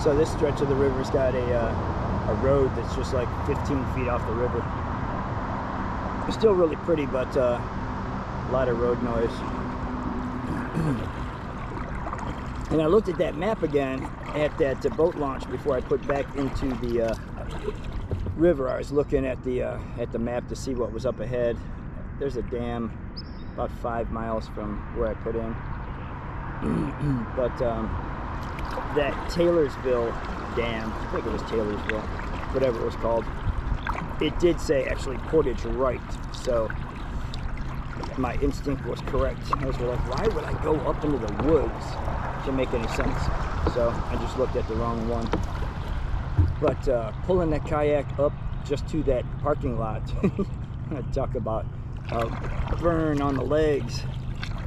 So this stretch of the river's got a road that's just like 15 feet off the river. It's still really pretty, but a lot of road noise. And I looked at that map again at that boat launch before I put back into the river. I was looking at the map to see what was up ahead. There's a dam about 5 miles from where I put in. But that Taylorsville Dam, I think it was Taylorsville, whatever it was called, it did say actually portage right, so my instinct was correct. I was like, why would I go up into the woods? Didn't make any sense, so I just looked at the wrong one. But pulling that kayak up just to that parking lot, talk about burn on the legs.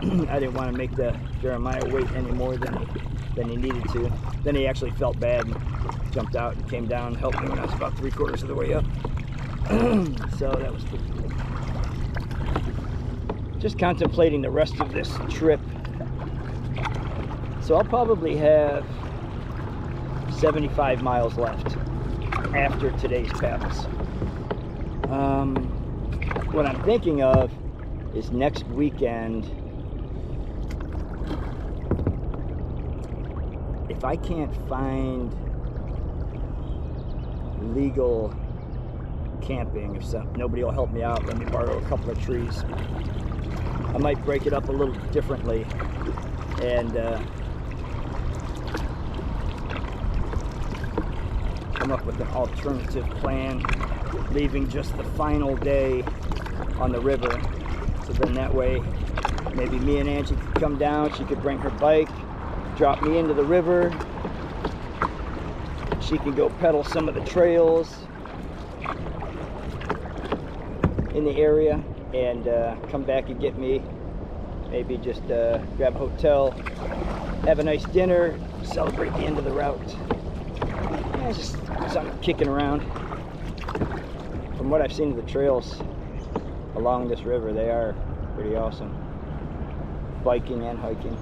I didn't want to make the Jeremiah wait any more than he needed to. Then he actually felt bad and jumped out and came down and helped me when I was about 3/4 of the way up. So that was pretty cool. Just contemplating the rest of this trip. So I'll probably have 75 miles left after today's paddles. What I'm thinking of is next weekend, if I can't find legal camping, if nobody will help me out, let me borrow a couple of trees, I might break it up a little differently and come up with an alternative plan, leaving just the final day on the river. So then that way, maybe me and Angie could come down, she could bring her bike, drop me into the river, she can go pedal some of the trails in the area and come back and get me. Maybe just grab a hotel, have a nice dinner, celebrate the end of the route. Yeah, just something kicking around. From what I've seen of the trails along this river, they are pretty awesome. Biking and hiking.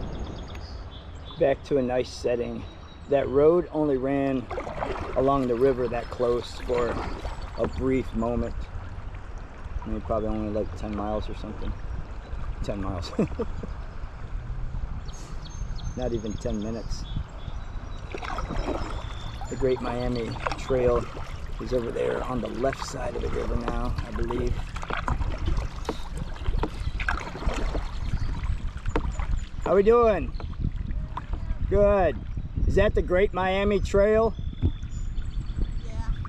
Back to a nice setting. That road only ran along the river that close for a brief moment. I mean, probably only like 10 miles or something. 10 miles. Not even 10 minutes. The Great Miami Trail is over there on the left side of the river now, I believe. How we doing? Good. Is that the Great Miami Trail?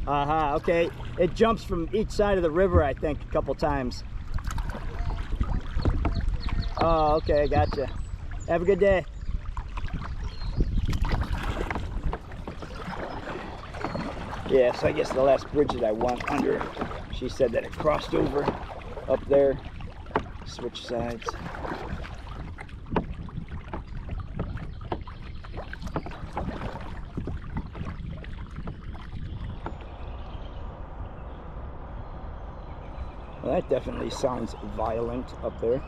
Yeah. Okay. It jumps from each side of the river, I think, a couple times. Oh, okay, gotcha. Have a good day. Yeah, so I guess the last bridge that I went under, she said that it crossed over up there, switch sides. Well, that definitely sounds violent up there.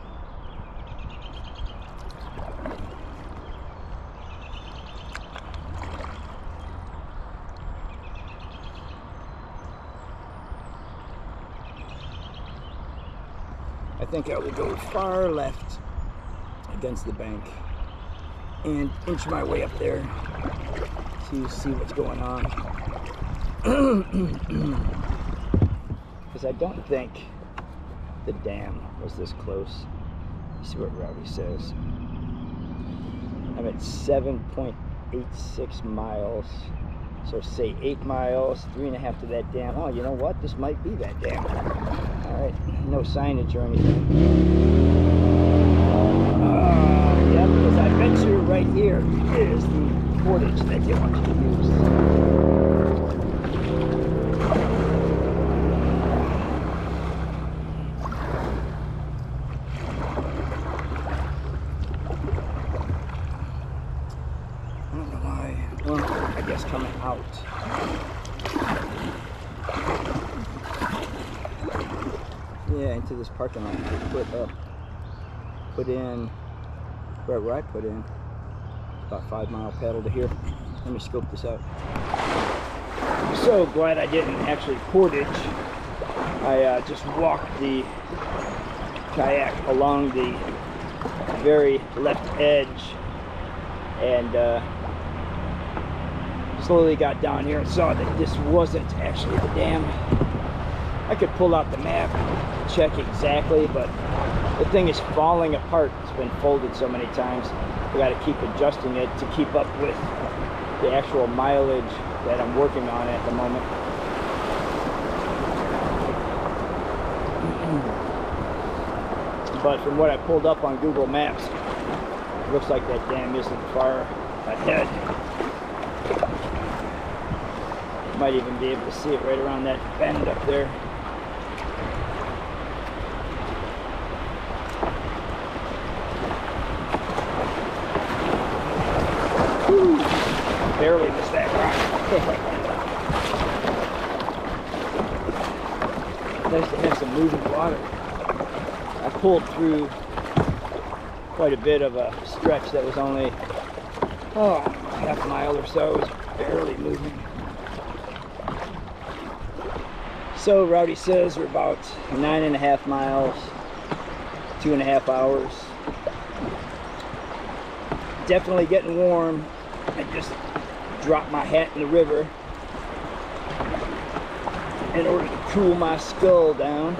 I think I will go far left against the bank and inch my way up there to see what's going on. Because I don't think the dam was this close. Let's see what Rowdy says. I'm at 7.86 miles. So say 8 miles, 3.5 to that dam. Oh, you know what? This might be that dam. All right, no signage or anything. Yeah, because I bet you right here is the portage that they want you to use. I don't know why. Well, I guess coming out. Yeah, into this parking lot. Put in where I put in. About 5 mile paddle to here. Let me scope this out. So glad I didn't actually portage. I just walked the kayak along the very left edge and slowly got down here and saw that this wasn't actually the dam. I could pull out the map and check exactly, but the thing is falling apart. It's been folded so many times. I got to keep adjusting it to keep up with the actual mileage that I'm working on at the moment. But from what I pulled up on Google Maps, it looks like that dam isn't far ahead. Might even be able to see it right around that bend up there. Woo! Barely missed that rock. Nice to have some moving water. I pulled through quite a bit of a stretch that was only, half a mile or so. It was barely moving. So Rowdy says we're about 9.5 miles, 2.5 hours. Definitely getting warm. I just dropped my hat in the river in order to cool my skull down.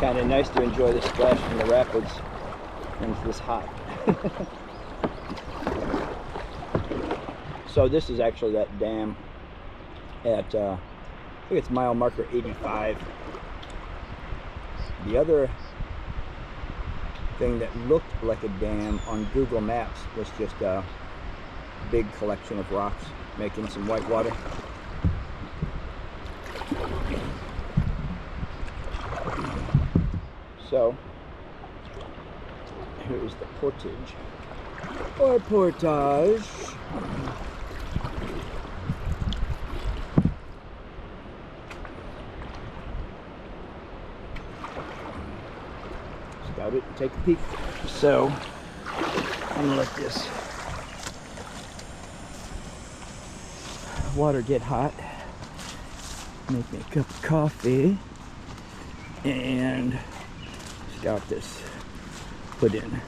Kind of nice to enjoy the splash from the rapids when it's this hot. So this is actually that dam at, I think it's mile marker 85. The other thing that looked like a dam on Google Maps was just a big collection of rocks making some white water. So here's the portage or portage. Scout it and take a peek. So I'm gonna let this water get hot. Make me a cup of coffee and got this put in.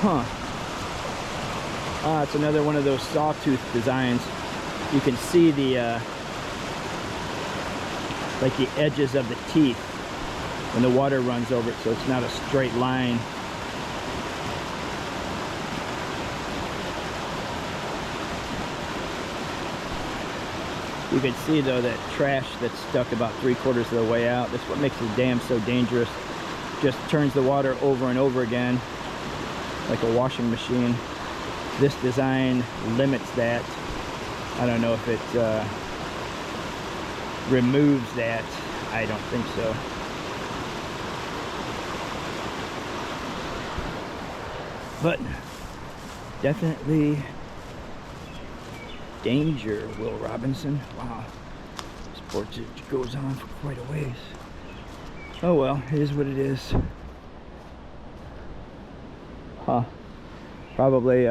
Huh. It's another one of those sawtooth designs. You can see the like the edges of the teeth when the water runs over it, so it's not a straight line. You can see though that trash that's stuck about 3/4 of the way out. That's what makes the dam so dangerous. Just turns the water over and over again like a washing machine. This design limits that. I don't know if it removes that. I don't think so. But definitely danger, Will Robinson. Wow, this portage goes on for quite a ways. Oh well, it is what it is. Huh. Probably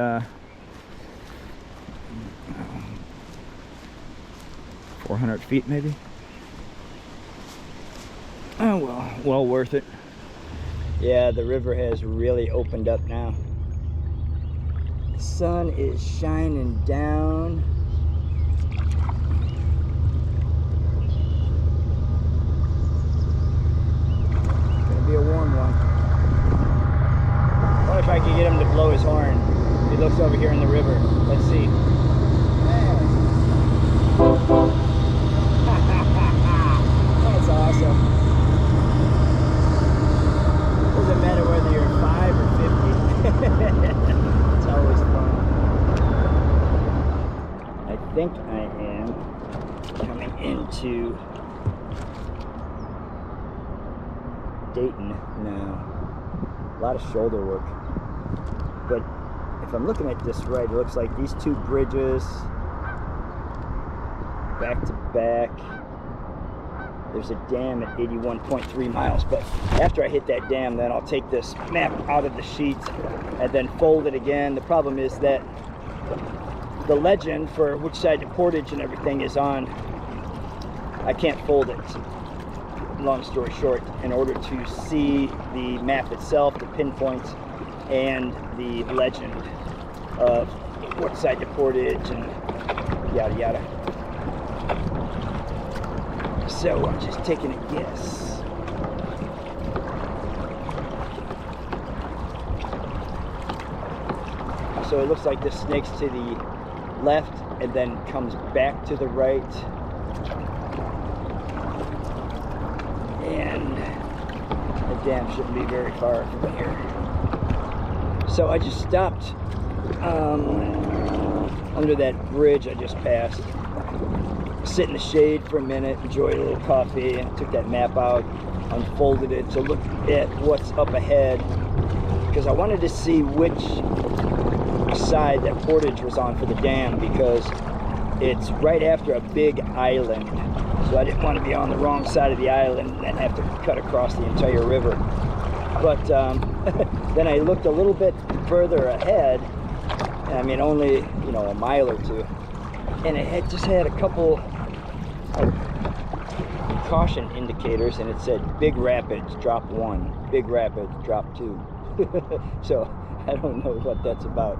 400 feet maybe. Oh well, well worth it. Yeah, the river has really opened up now. The sun is shining down. Gonna be a warm one. What if I could get him to blow his horn? He looks over here in the river. Let's see. That's awesome. Doesn't matter into Dayton now. A lot of shoulder work. But if I'm looking at this right, it looks like these two bridges back to back. There's a dam at 81.3 miles, but after I hit that dam, then I'll take this map out of the sheet and then fold it again. The problem is that the legend for which side the portage and everything is on, I can't fold it. Long story short, in order to see the map itself, the pinpoints, and the legend of what side the portage and yada yada. So I'm just taking a guess. So it looks like this snakes to the left and then comes back to the right. And the dam shouldn't be very far from here. So I just stopped under that bridge I just passed. Sit in the shade for a minute, enjoyed a little coffee, and took that map out, unfolded it to look at what's up ahead, because I wanted to see which side that portage was on for the dam, because it's right after a big island, so I didn't want to be on the wrong side of the island and have to cut across the entire river. But then I looked a little bit further ahead, I mean only a mile or two, and it had just had a couple caution indicators, and it said big rapids, drop 1, big rapids, drop 2. So I don't know what that's about,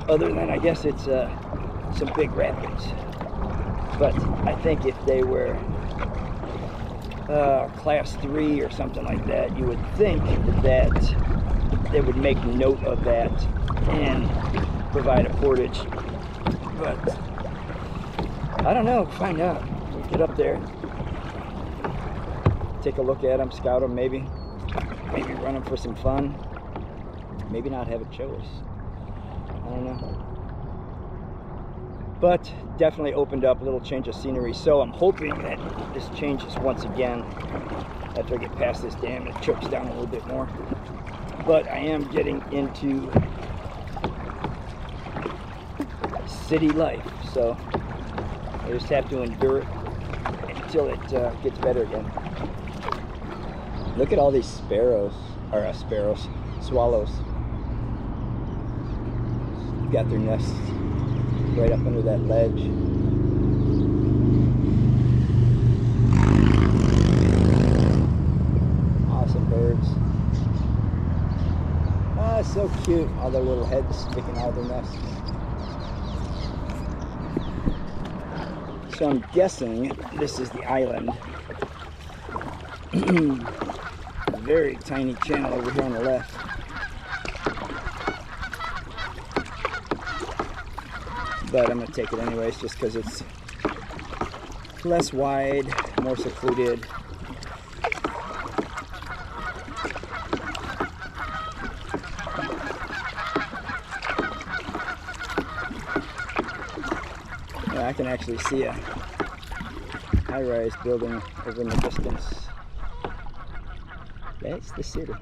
other than I guess it's some big rapids. But I think if they were class 3 or something like that, you would think that they would make note of that and provide a portage. But I don't know, find out. We'll get up there, take a look at them, scout them, maybe run them for some fun, maybe not have a choice. I don't know. But definitely opened up a little change of scenery, so I'm hoping that this changes once again after I get past this dam and it chokes down a little bit more. But I am getting into city life, so I just have to endure it until it gets better again. Look at all these swallows. Got their nests right up under that ledge. Awesome birds. Ah, so cute. All their little heads sticking out of their nests. So I'm guessing this is the island. A very tiny channel over here on the left. But I'm going to take it anyways, just because it's less wide, more secluded. Yeah, I can actually see a high-rise building over in the distance. That's the city.